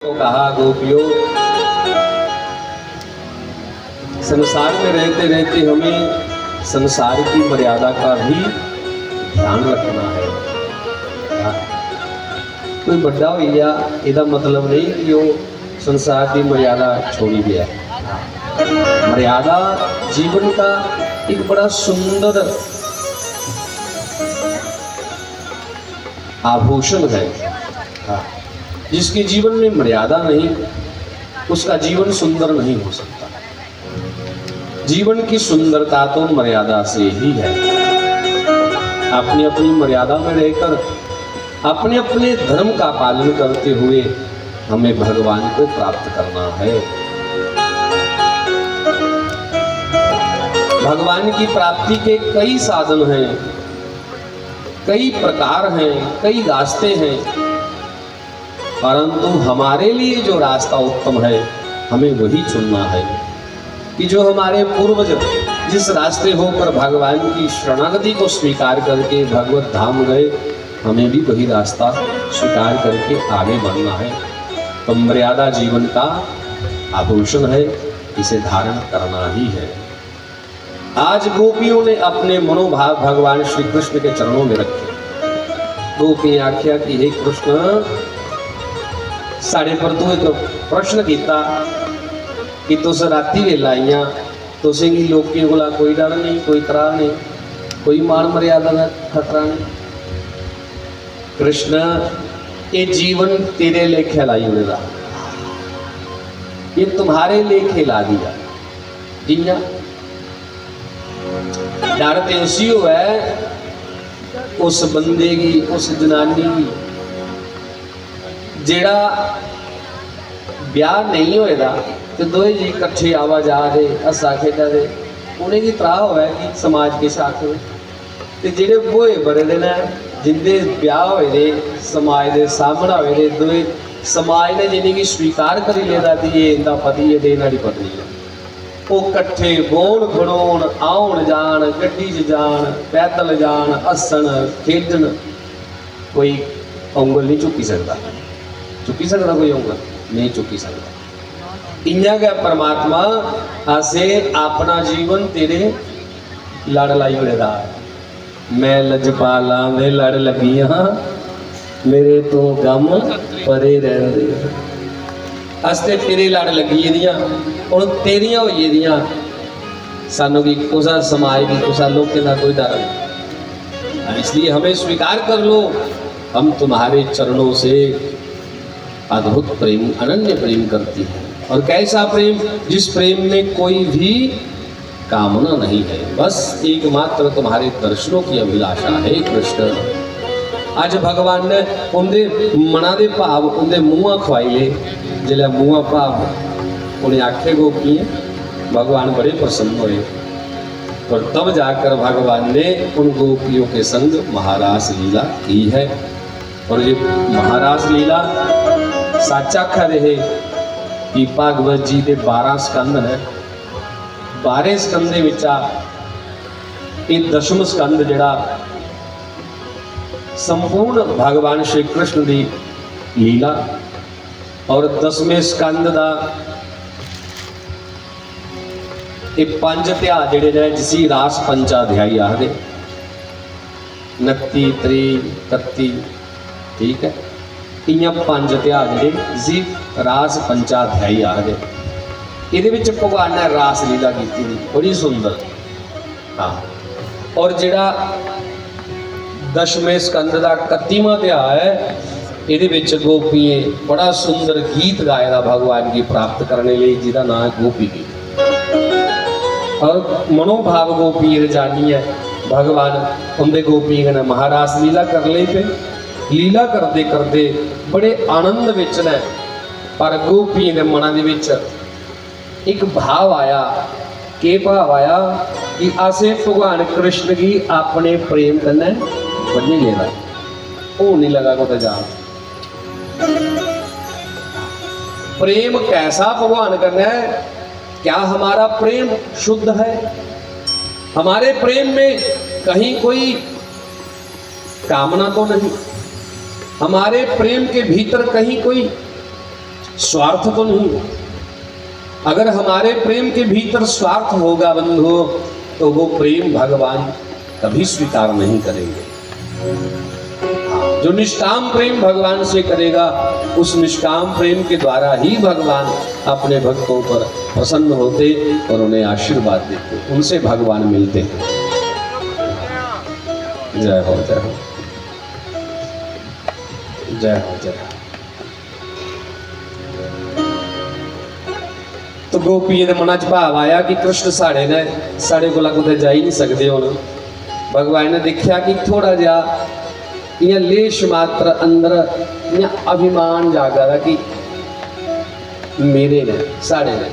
तो कहा गोपियों, संसार में रहते रहते हमें संसार की मर्यादा का भी ध्यान रखना है। कोई बड़ा भैया इसका मतलब नहीं कि वो संसार की मर्यादा छोड़ी गया। मर्यादा जीवन का एक बड़ा सुंदर आभूषण है। जिसके जीवन में मर्यादा नहीं, उसका जीवन सुंदर नहीं हो सकता। जीवन की सुंदरता तो मर्यादा से ही है। अपनी अपनी मर्यादा में रहकर अपने अपने धर्म का पालन करते हुए हमें भगवान को प्राप्त करना है। भगवान की प्राप्ति के कई साधन हैं, कई प्रकार हैं, कई रास्ते हैं, परंतु हमारे लिए जो रास्ता उत्तम है हमें वही चुनना है। कि जो हमारे पूर्वज जिस रास्ते होकर भगवान की शरणागति को स्वीकार करके भगवत धाम गए, हमें भी वही रास्ता स्वीकार करके आगे बढ़ना है। तो मर्यादा जीवन का आभूषण है, इसे धारण करना ही है। आज गोपियों ने अपने मनोभाव भगवान श्री कृष्ण के चरणों में रखे। गोपी आख्या कि हे कृष्ण, साढ़े पर तू एक प्रश्न किया कि तुस राती वेला आईया, तुसें की लोकें कोला कोई डर नहीं, कोई त्राह नहीं, कोई मान मर्यादा का खतरा नहीं। कृष्ण, ये जीवन तेरे लेखे लाई उड़ेगा, ये तुम्हारे लेखे ला दिया। जिया डर तो उसी हो है उस बंदे की, उस जनानी की जेड़ा ब्याह नहीं होएगा तो दोए जी इकट्ठे आवाजा रहे, हसा खेडा रहे, उन्हें की त्राह होया कि समाज के साथ हो। तो जेड़े बोए बड़े दिन जिंदे ब्याह होए दे समाज के सामने होए दे, दोए समाज ने जिन्हें की स्वीकार करी लेदा कि ये इंदा पति है, इन्हां दी पत्नी है, वो कट्ठे बोण खड़ोण, आउण जाण, गड्डी च जाण, पैदल जाण, हसन खेडन, कोई उंगल नहीं चुकी सकता। चुकी सकता कोई उंगल नहीं चुकी सकता। इन्या गया परमात्मा आसे अपना जीवन तेरे लड़ लाई बड़ेदा। मैं लजपाला में लड़ लगी हाँ, मेरे तो गम परे रहंदे। अस्ते तेरे लड़ लगी दियां और तेरियां होई दियां, सानू की कुसा समाज की कुसा लोकें का कोई डर नहीं। इसलिए हमें स्वीकार कर लो, हम तुम्हारे चरणों से अद्भुत प्रेम, अनन्य प्रेम करती है। और कैसा प्रेम? जिस प्रेम में कोई भी कामना नहीं है, बस एकमात्र तुम्हारे दर्शनों की अभिलाषा है। कृष्ण, आज भगवान ने उनके मना दे भाव उनके मुँह खवाई ले, जिले मुँह भाव उन्हें आखे गोपी, भगवान बड़े प्रसन्न हुए। और तब जाकर भगवान ने उन गोपियों के संग महारास लीला की है। और ये महारास लीला साचा आखा रहे कि भागवत जी के 12 स्कंद ने, 12 स्कंदे विचा ये 10वां स्कंद जिहड़ा संपूर्ण भगवान श्री कृष्ण की लीला, और 10वें स्कंद का ये 5 अध्याय जिहड़े ने जिसी रास पंचाध्यायी आखदे, 29, 30, 31, ठीक है, इं 5 अध्याय जिहड़े जिसी रास पंचाध्यायी आखदे। इहदे विच भगवान ने रास लीला की बड़ी सुंदर। हाँ, और जिहड़ा 10वें स्कंद का 31वां अध्याय है, इहदे विच गोपियां बड़ा सुंदर गीत गाया भगवान की प्राप्त करने लिए, जिहदा नाम है गोपी गीत। और मनोभाव गोपी जानी है भगवान उनके गोपियों ने महारास लीला कर ले पे। लीला करते करते बड़े आनंद विच ने, पर गोपी के मना दे विच एक भाव आया। के भाव आया कि असे भगवान कृष्ण की अपने प्रेम कन्नै बन्नी लेना, वो नहीं लगा को जा। प्रेम कैसा भगवान करना है? क्या हमारा प्रेम शुद्ध है? हमारे प्रेम में कहीं कोई कामना तो नहीं? हमारे प्रेम के भीतर कहीं कोई स्वार्थ तो नहीं। अगर हमारे प्रेम के भीतर स्वार्थ होगा बंधुओं, तो वो प्रेम भगवान कभी स्वीकार नहीं करेंगे। जो निष्काम प्रेम भगवान से करेगा, उस निष्काम प्रेम के द्वारा ही भगवान अपने भक्तों पर प्रसन्न होते और उन्हें आशीर्वाद देते, उनसे भगवान मिलते हैं। जय हो जय हो जय हो जय हो। तो गोपियों के मन च भाव आया कि कृष्ण साढ़े कोला कुते जा ही नहीं सकते। हुण भगवान ने देखा कि थोड़ा जा या लेश मात्र अंदर या अभिमान जागा था कि मेरे ने साढ़े ने,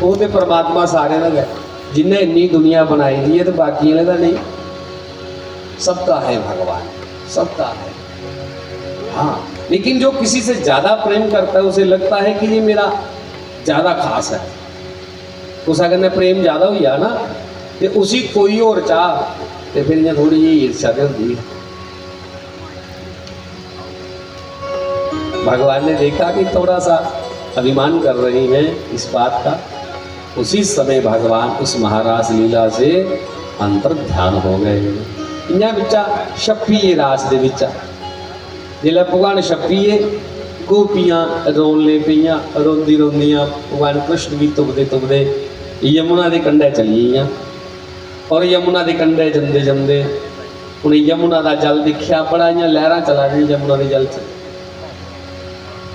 वो तो परमात्मा सारे का है। जिन्हें इन्नी दुनिया बनाई दी है तो बाकी का नहीं, सबका है भगवान, सबका है। हाँ, लेकिन जो किसी से ज्यादा प्रेम करता है उसे लगता है कि ये मेरा ज्यादा खास है, उसका कहना प्रेम ज्यादा हुई ना, तो उसी कोई और चाह तो फिर ये थोड़ी जी ईर्ष्या होती है। भगवान ने देखा कि थोड़ा सा अभिमान कर रही हैं इस बात का, उसी समय भगवान उस महारास लीला से अंतर ध्यान हो गए। इन्हें बिचा छप्पीए रास दे विचा जिला भगवान छप्पीए, गोपियां रोन ले पईयां, रोंदी रोंदियां भगवान कृष्ण भी तुपदे तुपदे यमुना के कंढे चली गईयां। और यमुना के कंढे जंदे जंदे उन्हें यमुना का जल दिखा, बड़ा इं लहरां चला रही यमुना के जल च।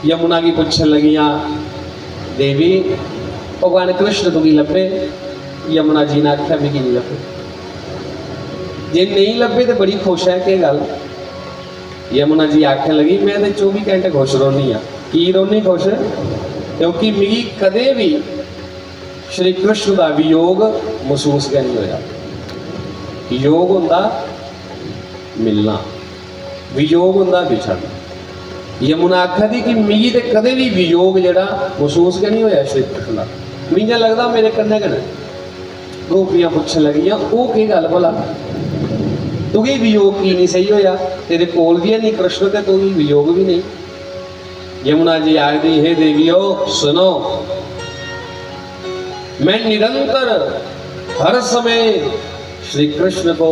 यमुना की पूछन लगियां, देवी भगवान कृष्ण तुम्हें लभे? यमुना जी ने आख्या मिगी नहीं लभे। जे नहीं लभे तो बड़ी खुश है कि गल? यमुना जी आखन लगी, मैं तो 24 घंटे खुश रोनी हाँ। की रोनी खुश? क्योंकि मिगी कदे भी श्री कृष्ण का वियोग महसूस नहीं होया। योग हुंदा मिलना, वियोग हुंदा विछड़ना। यमुना आखा थी कि मिगी तो कदे भी वियोग जड़ा महसूस नहीं होया श्री कृष्ण का, मिगी लगता मेरे कन्ने कन्ने। गोपियां पूछन लगियां, वो की गल भला, तुगी वियोग की नहीं सही होया? तेरे कोल भी नहीं कृष्ण ते तू वियोग भी नहीं। यमुना जी आखदी, हे देवियो सुनो, मैं निरंतर हर समय श्री कृष्ण को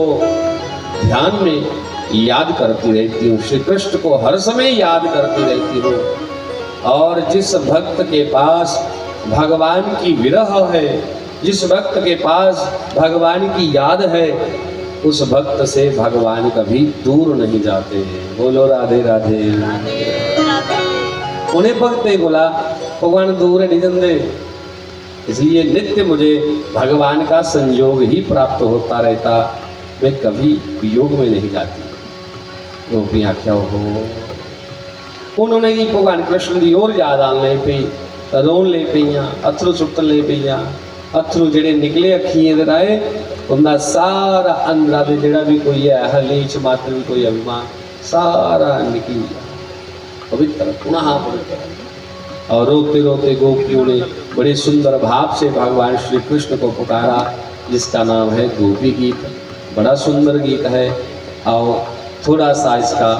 ध्यान में याद करती रहती हूँ, श्री कृष्ण को हर समय याद करती रहती हूँ। और जिस भक्त के पास भगवान की विरह है, जिस भक्त के पास भगवान की याद है, उस भक्त से भगवान कभी दूर नहीं जाते। बोलो राधे राधे। उन्हें भक्त बोला भगवान दूर नहीं जाते, इसलिए नित्य मुझे भगवान का संयोग ही प्राप्त होता रहता, मैं कभी वियोग में नहीं जाती। गोपी आख्या हो, उन्होंने ही भगवान कृष्ण की ओर याद आने पी, रोन ले पईयां, अथरू सुट्टन ले पईयां। अथरू जेडे निकले अखियां दे राहे, उनका सारा अंदरा दे जेड़ा भी कोई है हलीच मात्र भी कोई अभिमान सारा निकल गया, पवित्र पुनः पवित्र। और रोते रोते गोपियों ने बड़े सुंदर भाव से भगवान श्री कृष्ण को पुकारा, जिसका नाम है गोपी गीत। बड़ा सुंदर गीत है। और थोड़ा सा इसका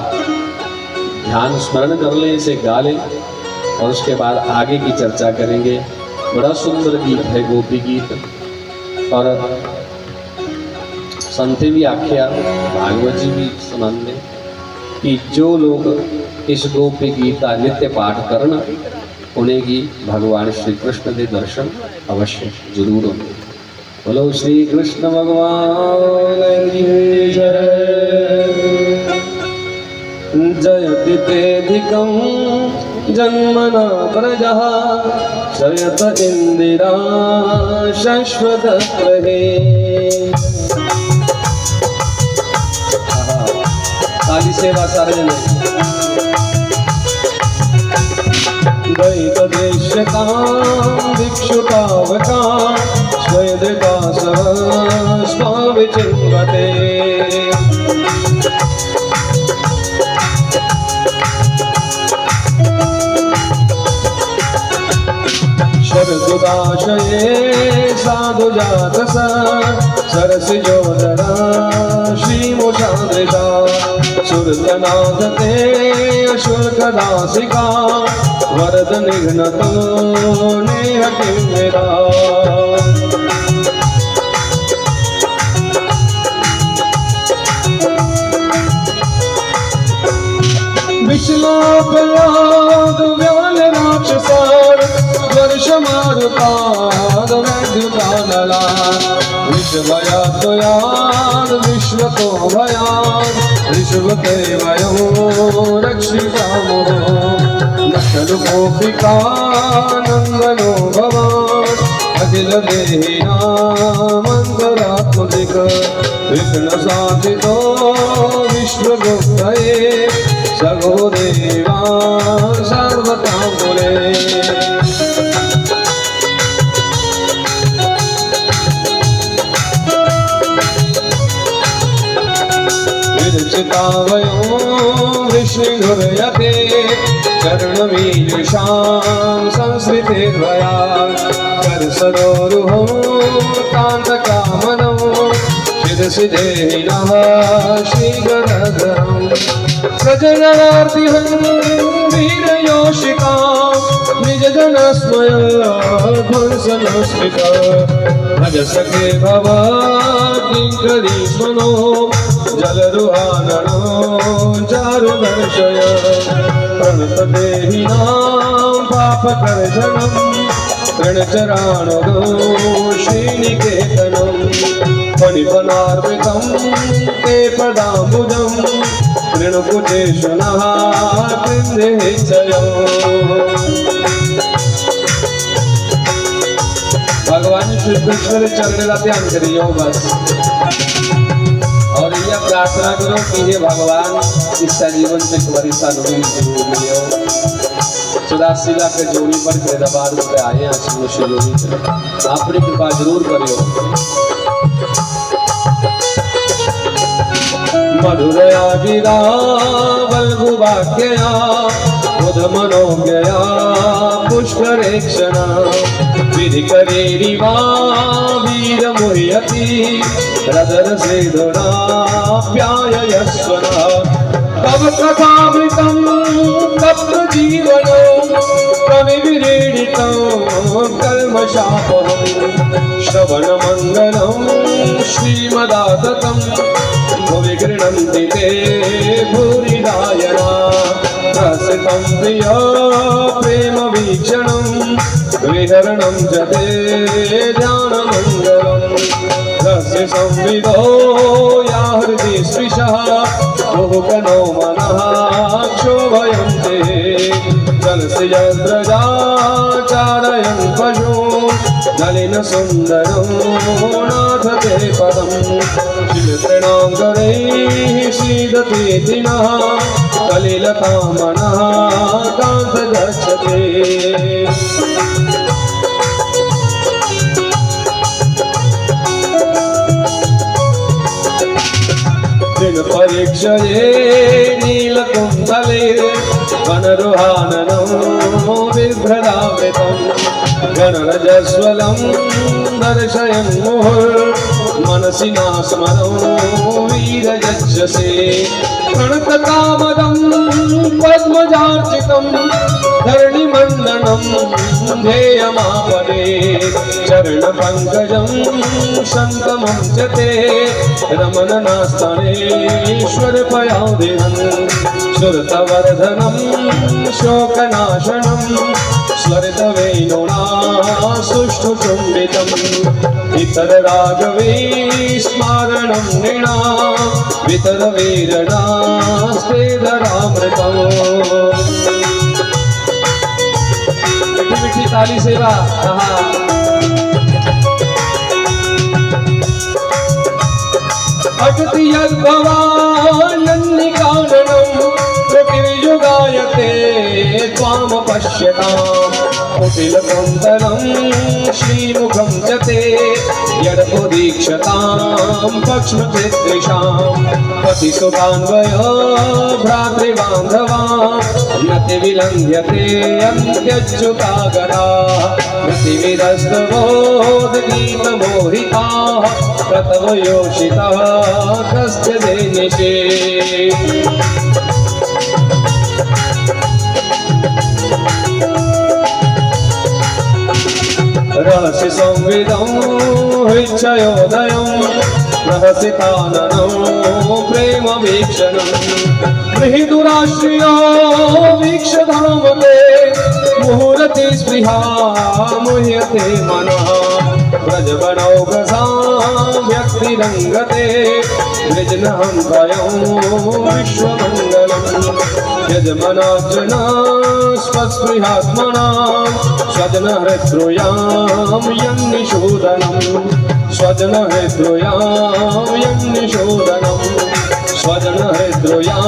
ध्यान स्मरण कर लें, इसे गा लें और उसके बाद आगे की चर्चा करेंगे। बड़ा सुंदर गीत है गोपी गीत। और संते भी आख्या, भागवत जी भी सुनाते कि जो लोग इस गोपी गीत का नित्य पाठ करना, उन्हें की भगवान श्री कृष्ण के दर्शन अवश्य जरूर होंगे। बोलो श्री कृष्ण भगवान की जय। जयति तेधिकं जन्मना प्रजः, शयत इंदिरा शाश्वत रहे। काली सेवा सार्वजनिक दैत देश का भिक्षुकावका, स्वयदृका स्वाविचिन्वते। सुदाशये साधुजात सरसिजोदरा श्रीमुषादृशा सुरतनाथ ते अशुल्कदासिका वरद निघ्नतो नेह किमेरा। विश्लापयाद व्याल राक्षसार वर्ष मारुताद वैद्युतानला विश्वयातयाद विश्वतो भयाद विश्वते वयो रक्षितामो नखलु गोपिका नंदनो भवान अखिल देहिनामन्तरात्मदिक विघ्न साधितो विश्वगुप्तये सगो देवा सर्वकामुले। विरचितावयो विष्णुर्यते चरणमीजुषां संस्कृतिर्वया करसरोरुहो कान्तकामनो शिरसि देहिनः श्रीगणधरम् प्रजनार्तिहं वीरयोषिकां निजजनस्मय ध्वंसनस्मिता भज सखे भव किङ्करीष्मनो जलरुहाननो चारुदर्शय प्रणतदेहिनां पापकर्षणं तृणचराणो श्रीनिकेतनं फणिफलार्पितं ते पदाम्बुजं तृणकुचेषु नः कृन्देचयो। भगवान श्री कृष्ण के चरण का ध्यान करियो बस, और यह प्रार्थना करो कि हे भगवान इस जीवन में तुम्हारी सानुग्रह जरूर मिले। 84 लाख के जोड़ी पर फरीदाबाद पे आए हैं आशीष जोड़ी अपनी कृपा जरूर करियो। मधुरया गिरा बलगुवाक्यया बुध मनोज्ञया पुष्करेक्षणा विधि करेरिवा वीर मुह्यति हृदर सेधुना प्याययस्वना तव कथामृतं तप्त जीवनो कविविरीडितं कल्मषापहं श्रवणमङ्गलं श्रीमदाततं भुवि गृह्णन्ति ते भूरिदायना रसितं प्रिय प्रेमवीक्षणं विहरणं च ते ध्यानमङ्गलं रस्य संविदो या हृदि स्पृशः बहुकनो मनः क्षोभयन्ते जलस्य यद्रजा चारयन् पशून् नलिन सुन्दरं नाथ ते पदं शिलतृणाङ्गरैः सीदते दिनः कलिलकामनः कान्त गच्छते। परीक्षये नीलकुन्तले वनरुहाननं बिभ्रदावृतं गणरजस्वलं दर्शयन् मुहुर्मनसि नास्मरो वीरजज्जसे प्रणतकामदं पद्मजार्चितं धरणिमण्डनं ध्येयमापदे चरणपङ्कजं शन्तमं च ते रमणनास्तनेश्वरपयादिहं सुरतवर्धनं शोकनाशनं स्वरितवेणुना सुष्ठुचुम्बितम् इतरराघवे स्मारणं नृणा वितरवीरणास्तेधरामृतम्। मिठी ताली सेवा अटति यद्भवानन्निकाननं पृथिवीयुगायते त्वां पश्यताम् कुटिलकुण्डलं श्रीमुखं च ते यदुदीक्षतां पक्ष्मचित्रिषां पतिसुतान्वयो भ्रातृबान्धवान् यति विलङ्घ्यते अन्त्यच्युतागरा प्रतिविदस्तवोद्गीतमोहिताः प्रतवयोषितः कस्य देनिशे रहस्य संविदं हृच्छयोदयं रहसिताननं प्रेम वीक्षणं मृदुराश्रियो वीक्षधामते मुहुरति स्पृहा मुह्यते मनः व्रजवनौघसां व्यक्तिरङ्गते वृजनहं भयं विश्वमङ्गलम् यजमनार्जुना स्वस्पृहात्मनां स्वजनहृद्रुयां यन्निषूदनं स्वजनहृद्रुयां यन्निषूदनं स्वजनहृद्रुयां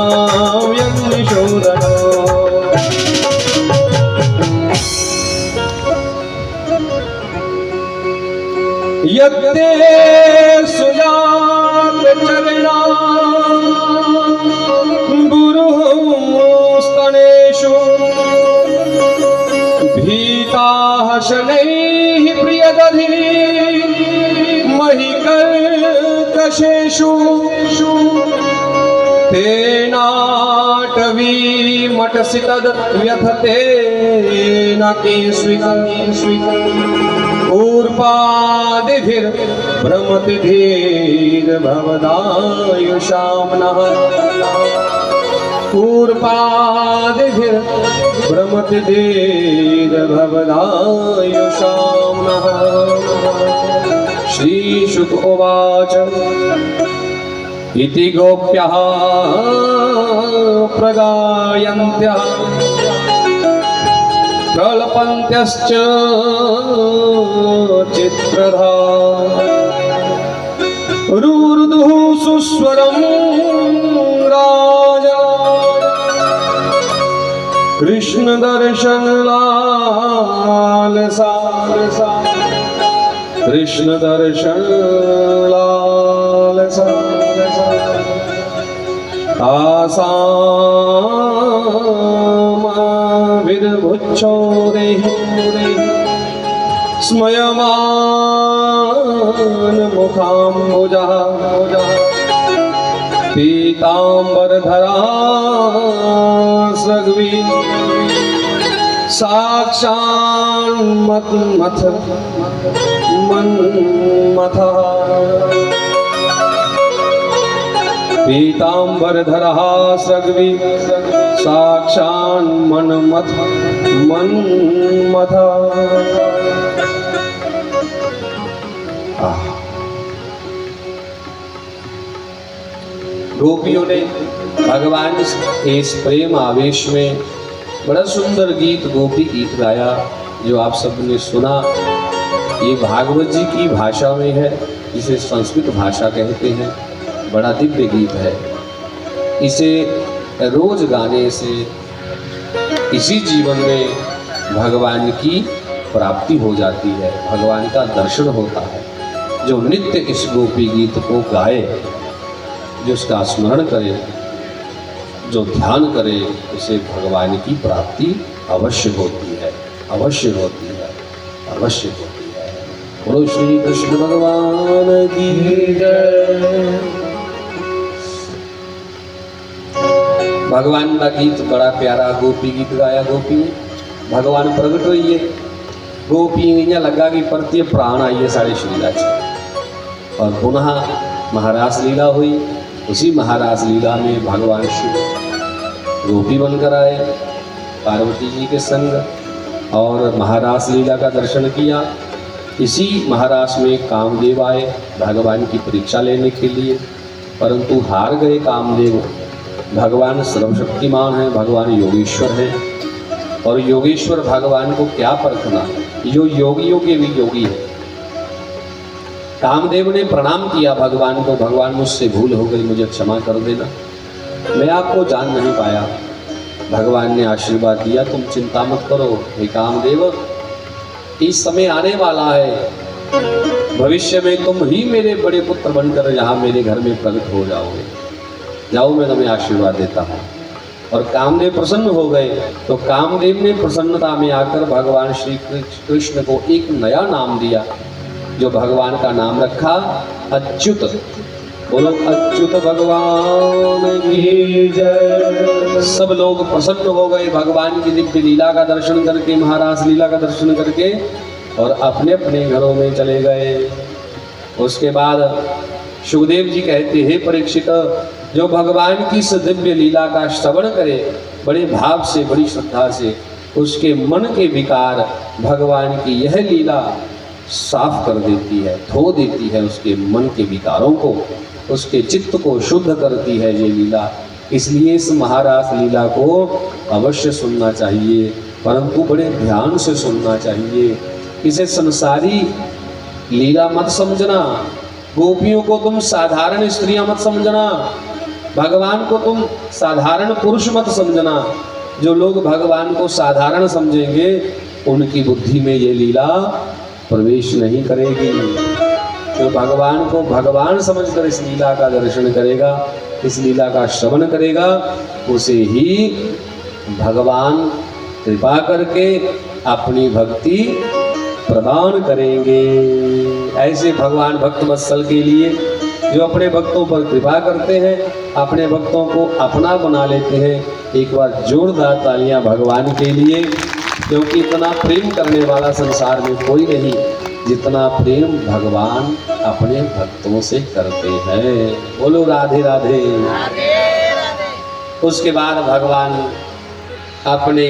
यन्निषूदनम् यद्दे सुजातचरणा गुरुस्तनेषु भीताः शनैः प्रियदधि महिकर्कशेषु तेनाटवीमटसि तद्व्यथते न ऊर्पादिभिर्भ्रमति धीर्भवदायुषां नः ऊर्पादिभिर्भ्रमति धीर्भवदायुषां नः श्रीशुक उवाच इति गोप्यः प्रगायन्त्यः प्रलपन्त्यश्च चित्रधा रुरुदुः सुस्वरं राजा कृष्ण दर्शन लालसा कृष्ण दर्शन लालसा आसामाविर्भुच्छोरेः स्मयमान मुखाम्बुजः पीताम्बरधरा सृग्वी साक्षान्मन्मथ मन्मथः पीताम्बरधरः सृग्वी साक्षान्मन्मथ मन्मथः। गोपियों ने भगवान के इस प्रेम आवेश में बड़ा सुंदर गीत गोपी गीत गाया जो आप सबने सुना। ये भागवत जी की भाषा में है, जिसे संस्कृत भाषा कहते हैं। बड़ा दिव्य गीत है। इसे रोज गाने से इसी जीवन में भगवान की प्राप्ति हो जाती है, भगवान का दर्शन होता है। जो नित्य इस गोपी गीत को गाए, जो उसका स्मरण करे, जो ध्यान करे, उसे भगवान की प्राप्ति अवश्य होती है, अवश्य होती है, अवश्य होती है। बोलो श्री कृष्ण भगवान की जय। भगवान का गीत बड़ा प्यारा गोपी गीत गाया गोपी ने। भगवान प्रगट हुई है, गोपी इं लगा कि परतिए प्राण आइए साढ़े श्रीला और पुनः महारास लीला हुई। उसी महारास लीला में भगवान शिव गोपी बनकर आए पार्वती जी के संग और महारास लीला का दर्शन किया। इसी महारास में कामदेव आए भगवान की परीक्षा लेने के लिए, परंतु हार गए कामदेव। भगवान सर्वशक्तिमान है, भगवान योगेश्वर है, और योगेश्वर भगवान को क्या परखना, जो योगियों के भी योगी है। कामदेव ने प्रणाम किया भगवान को, भगवान मुझसे भूल हो गई, मुझे क्षमा कर देना, मैं आपको जान नहीं पाया। भगवान ने आशीर्वाद दिया, तुम चिंता मत करो हे कामदेव, कि समय आने वाला है, भविष्य में तुम ही मेरे बड़े पुत्र बनकर यहाँ मेरे घर में प्रकट हो जाओगे। जाओ, मैं तुम्हें आशीर्वाद देता हूँ। और कामदेव प्रसन्न हो गए। तो कामदेव ने प्रसन्नता में आकर भगवान श्री कृष्ण को एक नया नाम दिया, जो भगवान का नाम रखा अच्युत। बोलो अच्युत भगवान की जय। सब लोग प्रसन्न हो गए भगवान की दिव्य लीला का दर्शन करके, महाराज लीला का दर्शन करके, और अपने अपने घरों में चले गए। उसके बाद सुखदेव जी कहते हैं, परीक्षित, जो भगवान की इस दिव्य लीला का श्रवण करे बड़े भाव से, बड़ी श्रद्धा से, उसके मन के विकार भगवान की यह लीला साफ कर देती है, धो देती है उसके मन के विकारों को, उसके चित्त को शुद्ध करती है ये लीला। इसलिए इस महारास लीला को अवश्य सुनना चाहिए, परंतु बड़े ध्यान से सुनना चाहिए। इसे संसारी लीला मत समझना, गोपियों को तुम साधारण स्त्रियां मत समझना, भगवान को तुम साधारण पुरुष मत समझना। जो लोग भगवान को साधारण समझेंगे उनकी बुद्धि में ये लीला प्रवेश नहीं करेगी। जो भगवान को भगवान समझकर इस लीला का दर्शन करेगा, इस लीला का श्रवण करेगा, उसे ही भगवान कृपा करके अपनी भक्ति प्रदान करेंगे। ऐसे भगवान भक्त वत्सल के लिए जो अपने भक्तों पर कृपा करते हैं, अपने भक्तों को अपना बना लेते हैं, एक बार जोरदार तालियां भगवान के लिए, क्योंकि इतना प्रेम करने वाला संसार में कोई नहीं जितना प्रेम भगवान अपने भक्तों से करते हैं। बोलो राधे राधे। उसके बाद भगवान अपने